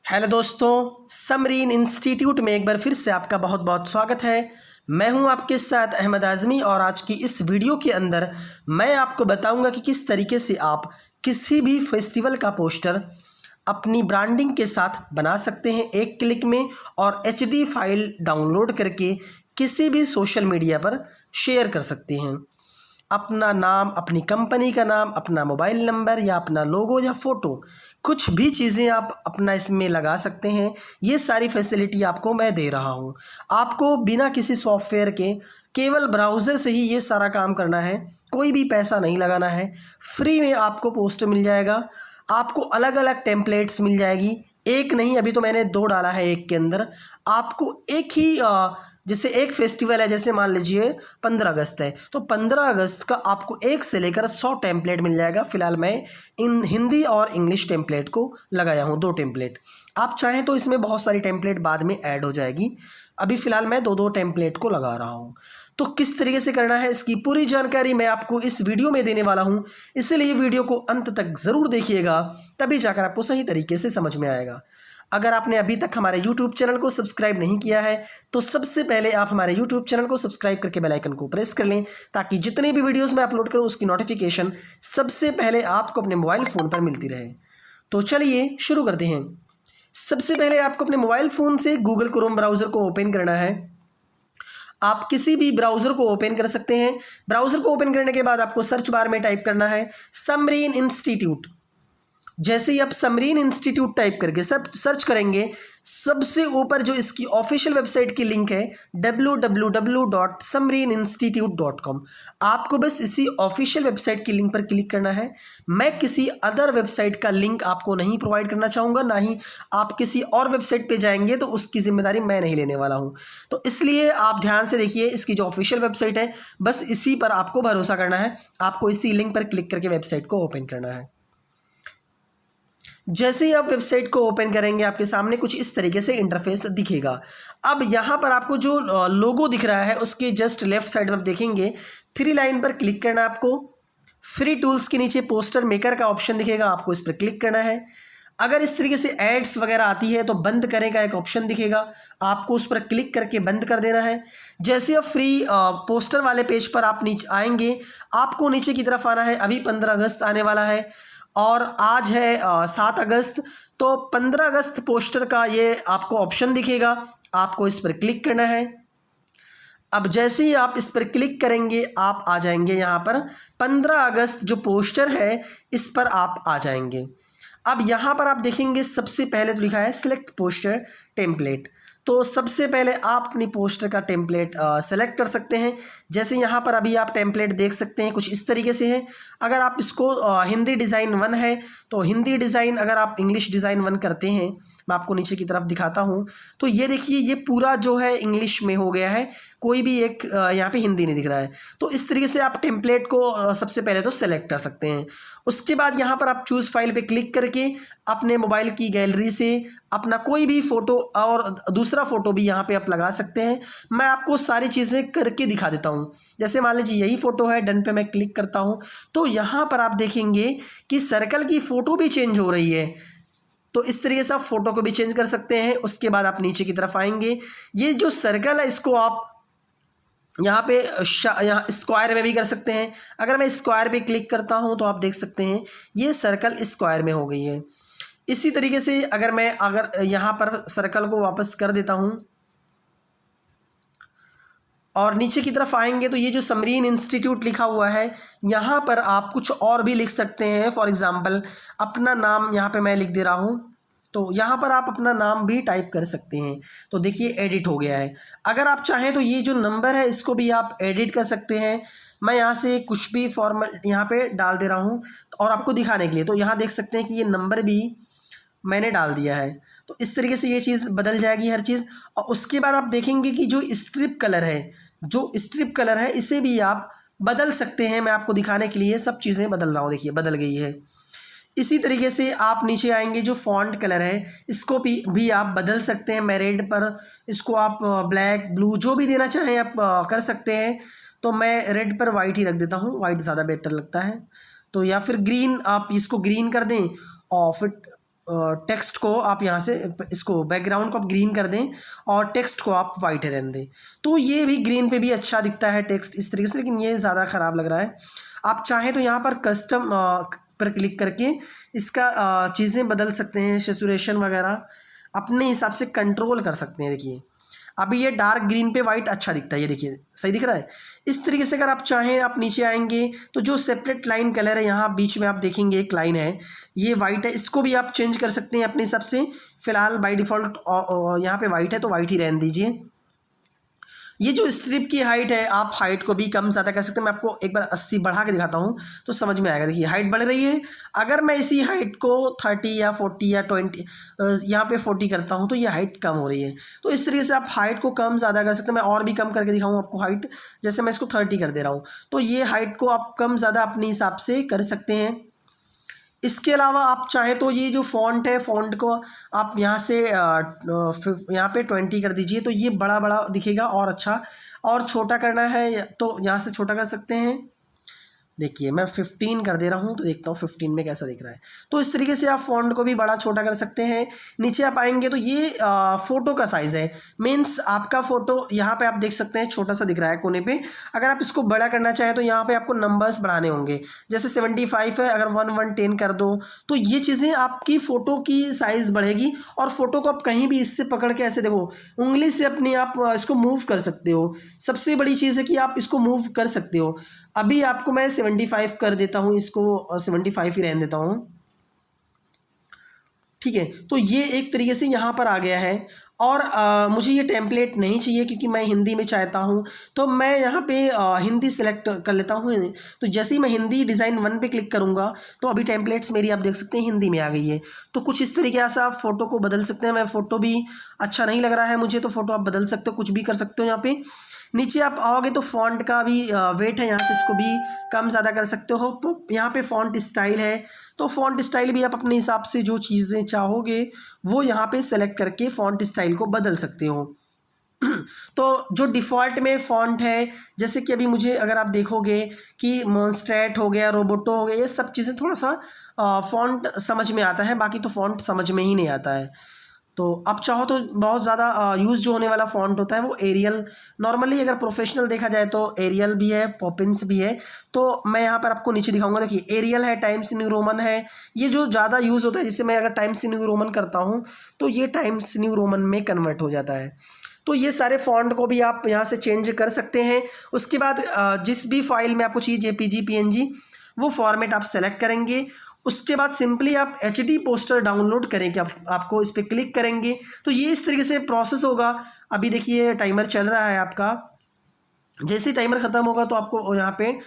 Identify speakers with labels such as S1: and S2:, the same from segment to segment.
S1: Hello दोस्तों, Samreen institute में एक बार फिर से आपका बहुत बहुत स्वागत है। मैं हूं आपके साथ अहमद आज़मी और आज की इस वीडियो के अंदर मैं आपको बताऊंगा कि किस तरीके से आप किसी भी फेस्टिवल का पोस्टर अपनी ब्रांडिंग के साथ बना सकते हैं एक क्लिक में और एचडी फाइल डाउनलोड करके किसी भी सोशल मीडिया पर शेयर कर सकते हैं। अपना नाम, अपनी कंपनी का नाम, अपना मोबाइल नंबर या अपना लोगो या फ़ोटो, कुछ भी चीज़ें आप अपना इसमें लगा सकते हैं। ये सारी फैसिलिटी आपको मैं दे रहा हूँ। आपको बिना किसी सॉफ्टवेयर के केवल ब्राउज़र से ही ये सारा काम करना है, कोई भी पैसा नहीं लगाना है। फ्री में आपको पोस्टर मिल जाएगा, आपको अलग अलग टेम्पलेट्स मिल जाएगी। एक नहीं, अभी तो मैंने 2 डाला है एक के अंदर। आपको एक ही जैसे एक फेस्टिवल है, जैसे मान लीजिए 15 अगस्त है, तो 15 अगस्त का आपको 1 से लेकर 100 टेम्पलेट मिल जाएगा। फ़िलहाल मैं इन हिंदी और इंग्लिश टेम्पलेट को लगाया हूँ, 2 टेम्पलेट। आप चाहें तो इसमें बहुत सारी टेम्पलेट बाद में ऐड हो जाएगी। अभी फ़िलहाल मैं 2-2 टेम्पलेट को लगा रहा हूँ। तो किस तरीके से करना है, इसकी पूरी जानकारी मैं आपको इस वीडियो में देने वाला हूँ, इसलिए वीडियो को अंत तक ज़रूर देखिएगा, तभी जाकर आपको सही तरीके से समझ में आएगा। अगर आपने अभी तक हमारे YouTube चैनल को सब्सक्राइब नहीं किया है तो सबसे पहले आप हमारे YouTube चैनल को सब्सक्राइब करके बेल आइकन को प्रेस कर लें, ताकि जितने भी वीडियोस मैं अपलोड करूं उसकी नोटिफिकेशन सबसे पहले आपको अपने मोबाइल फ़ोन पर मिलती रहे। तो चलिए शुरू करते हैं। सबसे पहले आपको अपने मोबाइल फ़ोन से गूगल क्रोम ब्राउज़र को ओपन करना है। आप किसी भी ब्राउज़र को ओपन कर सकते हैं। ब्राउज़र को ओपन करने के बाद आपको सर्च बार में टाइप करना है समरीन इंस्टीट्यूट। जैसे ही आप समरीन इंस्टीट्यूट टाइप करके सब सर्च करेंगे, सबसे ऊपर जो इसकी ऑफिशियल वेबसाइट की लिंक है www.samreeninstitute.com, आपको बस इसी ऑफिशियल वेबसाइट की लिंक पर क्लिक करना है। मैं किसी अदर वेबसाइट का लिंक आपको नहीं प्रोवाइड करना चाहूँगा, ना ही आप किसी और वेबसाइट पे जाएंगे तो उसकी जिम्मेदारी मैं नहीं लेने वाला हूँ। तो इसलिए आप ध्यान से देखिए, इसकी जो ऑफिशियल वेबसाइट है बस इसी पर आपको भरोसा करना है। आपको इसी लिंक पर क्लिक करके वेबसाइट को ओपन करना है। जैसे ही आप वेबसाइट को ओपन करेंगे, आपके सामने कुछ इस तरीके से इंटरफेस दिखेगा। अब यहाँ पर आपको जो लोगो दिख रहा है उसके जस्ट लेफ्ट साइड में आप देखेंगे 3 लाइन पर क्लिक करना है आपको। फ्री टूल्स के नीचे पोस्टर मेकर का ऑप्शन दिखेगा, आपको इस पर क्लिक करना है। अगर इस तरीके से एड्स वगैरह आती है तो बंद करें का एक ऑप्शन दिखेगा, आपको उस पर क्लिक करके बंद कर देना है। जैसे अब फ्री पोस्टर वाले पेज पर आप नीचे आएंगे, आपको नीचे की तरफ आना है। अभी 15 अगस्त आने वाला है और आज है 7 अगस्त, तो 15 अगस्त पोस्टर का ये आपको ऑप्शन दिखेगा, आपको इस पर क्लिक करना है। अब जैसे ही आप इस पर क्लिक करेंगे, आप आ जाएंगे यहाँ पर 15 अगस्त जो पोस्टर है इस पर आप आ जाएंगे। अब यहाँ पर आप देखेंगे सबसे पहले तो लिखा है सिलेक्ट पोस्टर टेम्पलेट। तो सबसे पहले आप अपनी पोस्टर का टेम्पलेट सेलेक्ट कर सकते हैं। जैसे यहाँ पर अभी आप टेम्पलेट देख सकते हैं, कुछ इस तरीके से है। अगर आप इसको हिंदी डिज़ाइन 1 है तो हिंदी डिज़ाइन, अगर आप इंग्लिश डिज़ाइन 1 करते हैं, मैं आपको नीचे की तरफ दिखाता हूँ, तो ये देखिए ये पूरा जो है इंग्लिश में हो गया है, कोई भी एक यहाँ पे हिंदी नहीं दिख रहा है। तो इस तरीके से आप टेम्पलेट को सबसे पहले तो सेलेक्ट कर सकते हैं। उसके बाद यहाँ पर आप चूज़ फाइल पे क्लिक करके अपने मोबाइल की गैलरी से अपना कोई भी फ़ोटो और दूसरा फ़ोटो भी यहाँ पे आप लगा सकते हैं। मैं आपको सारी चीज़ें करके दिखा देता हूँ। जैसे मान लीजिए यही फ़ोटो है, डन पे मैं क्लिक करता हूँ तो यहाँ पर आप देखेंगे कि सर्कल की फ़ोटो भी चेंज हो रही है। तो इस तरीके से आप फ़ोटो को भी चेंज कर सकते हैं। उसके बाद आप नीचे की तरफ आएंगे, ये जो सर्कल है इसको आप यहाँ पे यहाँ स्क्वायर में भी कर सकते हैं। अगर मैं स्क्वायर पे क्लिक करता हूँ तो आप देख सकते हैं ये सर्कल स्क्वायर में हो गई है। इसी तरीके से अगर यहाँ पर सर्कल को वापस कर देता हूँ और नीचे की तरफ आएंगे तो ये जो समरीन इंस्टीट्यूट लिखा हुआ है, यहाँ पर आप कुछ और भी लिख सकते हैं। फॉर एग्ज़ाम्पल अपना नाम यहाँ पे मैं लिख दे रहा हूँ, तो यहाँ पर आप अपना नाम भी टाइप कर सकते हैं। तो देखिए एडिट हो गया है। अगर आप चाहें तो ये जो नंबर है इसको भी आप एडिट कर सकते हैं। मैं यहाँ से कुछ भी फॉर्मेट यहाँ पे डाल दे रहा हूँ और आपको दिखाने के लिए, तो यहाँ देख सकते हैं कि ये नंबर भी मैंने डाल दिया है। तो इस तरीके से ये चीज़ बदल जाएगी हर चीज़। और उसके बाद आप देखेंगे कि जो स्ट्रिप कलर है इसे भी आप बदल सकते हैं। मैं आपको दिखाने के लिए सब चीज़ें बदल रहा हूँ, देखिए बदल गई है। इसी तरीके से आप नीचे आएंगे, जो फॉन्ट कलर है इसको भी आप बदल सकते हैं। मैं रेड पर इसको आप ब्लैक, ब्लू जो भी देना चाहें आप कर सकते हैं। तो मैं रेड पर वाइट ही रख देता हूँ, वाइट ज़्यादा बेटर लगता है। तो या फिर ग्रीन, आप इसको ग्रीन कर दें और फिर टेक्स्ट को आप यहाँ से इसको बैकग्राउंड को आप ग्रीन कर दें और टेक्स्ट को आप वाइट रहने दें, तो ये भी ग्रीन पे भी अच्छा दिखता है टेक्स्ट इस तरीके से, लेकिन ये ज़्यादा ख़राब लग रहा है। आप चाहें तो यहाँ पर कस्टम पर क्लिक करके इसका चीज़ें बदल सकते हैं, सैचुरेशन वगैरह अपने हिसाब से कंट्रोल कर सकते हैं। देखिए अभी ये डार्क ग्रीन पे वाइट अच्छा दिखता है, ये देखिए सही दिख रहा है। इस तरीके से अगर आप चाहें आप नीचे आएंगे तो जो सेपरेट लाइन कलर है यहाँ बीच में आप देखेंगे एक लाइन है, ये वाइट है, इसको भी आप चेंज कर सकते हैं अपने हिसाब से। फिलहाल बाय डिफ़ॉल्ट यहाँ पे वाइट है तो वाइट ही रहने दीजिए। ये जो स्ट्रिप की हाइट है आप हाइट को भी कम ज़्यादा कर सकते हैं। मैं आपको एक बार 80 बढ़ा के दिखाता हूँ तो समझ में आएगा। देखिए हाइट बढ़ रही है, अगर मैं इसी हाइट को 30 या 40 या 20 यहाँ पे 40 करता हूँ तो ये हाइट कम हो रही है। तो इस तरीके से आप हाइट को कम ज़्यादा कर सकते हैं। मैं और भी कम करके दिखाऊँ आपको हाइट, जैसे मैं इसको 30 कर दे रहा हूँ तो ये हाइट को आप कम ज़्यादा अपने हिसाब से कर सकते हैं। इसके अलावा आप चाहें तो ये जो फ़ॉन्ट है, फ़ॉन्ट को आप यहाँ से यहाँ पे 20 कर दीजिए तो ये बड़ा बड़ा दिखेगा और अच्छा। और छोटा करना है तो यहाँ से छोटा कर सकते हैं। देखिए मैं 15 कर दे रहा हूँ तो देखता हूँ 15 में कैसा दिख रहा है। तो इस तरीके से आप फ़ॉन्ट को भी बड़ा छोटा कर सकते हैं। नीचे आप आएंगे तो ये फ़ोटो का साइज़ है, मीन्स आपका फ़ोटो यहाँ पे आप देख सकते हैं छोटा सा दिख रहा है कोने पे। अगर आप इसको बड़ा करना चाहें तो यहाँ पे आपको नंबर्स बढ़ाने होंगे, जैसे 75 है, अगर 1110 कर दो तो ये चीज़ें आपकी फ़ोटो की साइज़ बढ़ेगी। और फ़ोटो को आप कहीं भी इससे पकड़ के ऐसे देखो उंगली से अपने आप इसको मूव कर सकते हो। सबसे बड़ी चीज़ है कि आप इसको मूव कर सकते हो। अभी आपको मैं 75 कर देता हूँ, इसको 75 ही रहने देता हूँ, ठीक है। तो ये एक तरीके से यहाँ पर आ गया है। और मुझे ये टेम्पलेट नहीं चाहिए क्योंकि मैं हिंदी में चाहता हूँ, तो मैं यहाँ पे हिंदी सेलेक्ट कर लेता हूँ। तो जैसे ही मैं हिंदी डिज़ाइन 1 पे क्लिक करूँगा तो अभी टेम्पलेट्स मेरी आप देख सकते हैं हिंदी में आ गई है। तो कुछ इस तरीके से आप फ़ोटो को बदल सकते हैं। मैं फ़ोटो भी अच्छा नहीं लग रहा है मुझे तो फ़ोटो आप बदल सकते हो, कुछ भी कर सकते हो। यहाँ पे नीचे आप आओगे तो फ़ॉन्ट का भी वेट है, यहाँ से इसको भी कम ज़्यादा कर सकते हो। तो यहाँ पे फ़ॉन्ट स्टाइल है, तो फ़ॉन्ट स्टाइल भी आप अपने हिसाब से जो चीज़ें चाहोगे वो यहाँ पे सेलेक्ट करके फ़ॉन्ट स्टाइल को बदल सकते हो। तो जो डिफ़ॉल्ट में फ़ॉन्ट है, जैसे कि अभी मुझे अगर आप देखोगे कि मोन्स्ट्रेट हो गया, रोबोटो हो गया, ये सब चीज़ें थोड़ा सा फ़ॉन्ट समझ में आता है, बाकी तो फ़ॉन्ट समझ में ही नहीं आता है। तो आप चाहो तो बहुत ज़्यादा यूज़ जो होने वाला फ़ॉन्ट होता है वो एरियल, नॉर्मली अगर प्रोफेशनल देखा जाए तो एरियल भी है, पॉपिंस भी है। तो मैं यहाँ पर आपको नीचे दिखाऊंगा। देखिए एरियल है, टाइम्स न्यू रोमन है, ये जो ज़्यादा यूज़ होता है। जिससे मैं अगर टाइम्स न्यू रोमन करता हूँ तो ये टाइम्स न्यू रोमन में कन्वर्ट हो जाता है। तो ये सारे फ़ॉन्ट को भी आप यहाँ से चेंज कर सकते हैं। उसके बाद जिस भी फाइल में आपको चाहिए JPG PNG वो फॉर्मेट आप सेलेक्ट करेंगे। उसके बाद सिंपली आप HD पोस्टर डाउनलोड करेंगे, आपको इस पर क्लिक करेंगे तो ये इस तरीके से प्रोसेस होगा। अभी देखिए टाइमर चल रहा है आपका, जैसे टाइमर ख़त्म होगा तो आपको यहाँ पे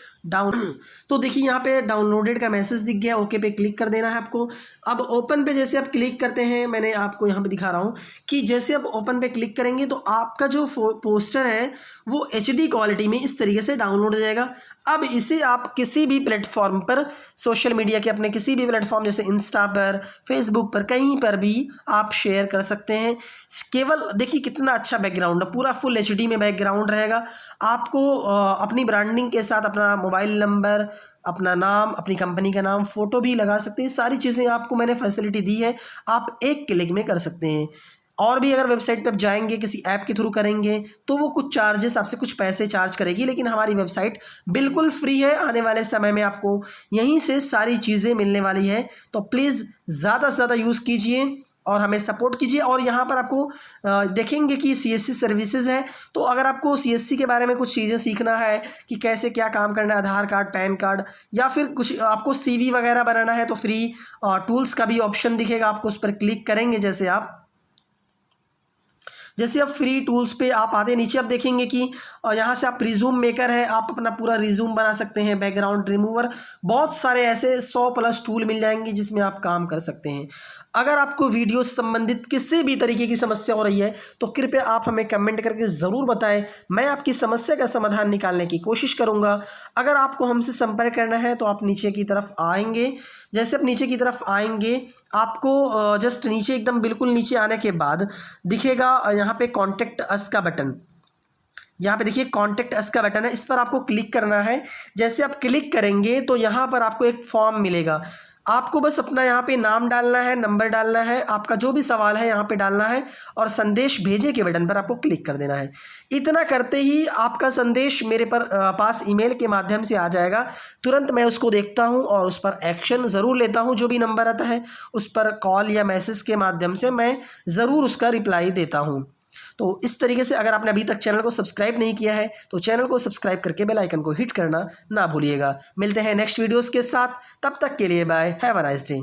S1: तो देखिए यहाँ पे डाउनलोडेड का मैसेज दिख गया, ओके पे क्लिक कर देना है आपको। अब ओपन पे जैसे आप क्लिक करते हैं, मैंने आपको यहाँ पे दिखा रहा हूँ कि जैसे आप ओपन पे क्लिक करेंगे तो आपका जो पोस्टर है वो HD क्वालिटी में इस तरीके से डाउनलोड हो जाएगा। अब इसे आप किसी भी प्लेटफॉर्म पर, सोशल मीडिया के अपने किसी भी प्लेटफॉर्म जैसे इंस्टा पर, फेसबुक पर, कहीं पर भी आप शेयर कर सकते हैं। केवल देखिए कितना अच्छा बैकग्राउंड है, पूरा फुल HD में बैकग्राउंड रहेगा। आपको अपनी ब्रांडिंग के साथ अपना मोबाइल नंबर, अपना नाम, अपनी कंपनी का नाम, फ़ोटो भी लगा सकते हैं। सारी चीज़ें आपको मैंने फैसिलिटी दी है, आप एक क्लिक में कर सकते हैं। और भी अगर वेबसाइट पर जाएंगे किसी ऐप के थ्रू करेंगे तो वो कुछ चार्जेस, आपसे कुछ पैसे चार्ज करेगी, लेकिन हमारी वेबसाइट बिल्कुल फ्री है। आने वाले समय में आपको यहीं से सारी चीज़ें मिलने वाली है। तो प्लीज़ ज़्यादा से ज़्यादा यूज़ कीजिए और हमें सपोर्ट कीजिए। और यहाँ पर आपको देखेंगे कि CSC सर्विसेज है, तो अगर आपको CSC के बारे में कुछ चीज़ें सीखना है कि कैसे क्या काम करना है, आधार कार्ड, पैन कार्ड, या फिर कुछ आपको CV वगैरह बनाना है तो फ्री टूल्स का भी ऑप्शन दिखेगा, आपको उस पर क्लिक करेंगे। जैसे आप फ्री टूल्स पे आप आते नीचे आप देखेंगे कि यहाँ से आप रिज्यूम मेकर है, आप अपना पूरा रिज्यूम बना सकते हैं, बैकग्राउंड रिमूवर, बहुत सारे ऐसे 100+ टूल मिल जाएंगे जिसमें आप काम कर सकते हैं। अगर आपको वीडियो से संबंधित किसी भी तरीके की समस्या हो रही है तो कृपया आप हमें कमेंट करके ज़रूर बताएं, मैं आपकी समस्या का समाधान निकालने की कोशिश करूंगा। अगर आपको हमसे संपर्क करना है तो आप नीचे की तरफ आएंगे। जैसे आप नीचे की तरफ आएंगे आपको जस्ट नीचे, एकदम बिल्कुल नीचे आने के बाद दिखेगा यहाँ पे कॉन्टेक्ट अस का बटन। यहाँ पे देखिए कॉन्टेक्ट अस का बटन है, इस पर आपको क्लिक करना है। जैसे आप क्लिक करेंगे तो यहाँ पर आपको एक फॉर्म मिलेगा। आपको बस अपना यहाँ पे नाम डालना है, नंबर डालना है, आपका जो भी सवाल है यहाँ पे डालना है और संदेश भेजे के बटन पर आपको क्लिक कर देना है। इतना करते ही आपका संदेश मेरे पास ईमेल के माध्यम से आ जाएगा। तुरंत मैं उसको देखता हूँ और उस पर एक्शन ज़रूर लेता हूँ। जो भी नंबर आता है उस पर कॉल या मैसेज के माध्यम से मैं ज़रूर उसका रिप्लाई देता हूँ। तो इस तरीके से अगर आपने अभी तक चैनल को सब्सक्राइब नहीं किया है तो चैनल को सब्सक्राइब करके बेल आइकन को हिट करना ना भूलिएगा। मिलते हैं नेक्स्ट वीडियोस के साथ, तब तक के लिए bye, have a nice day.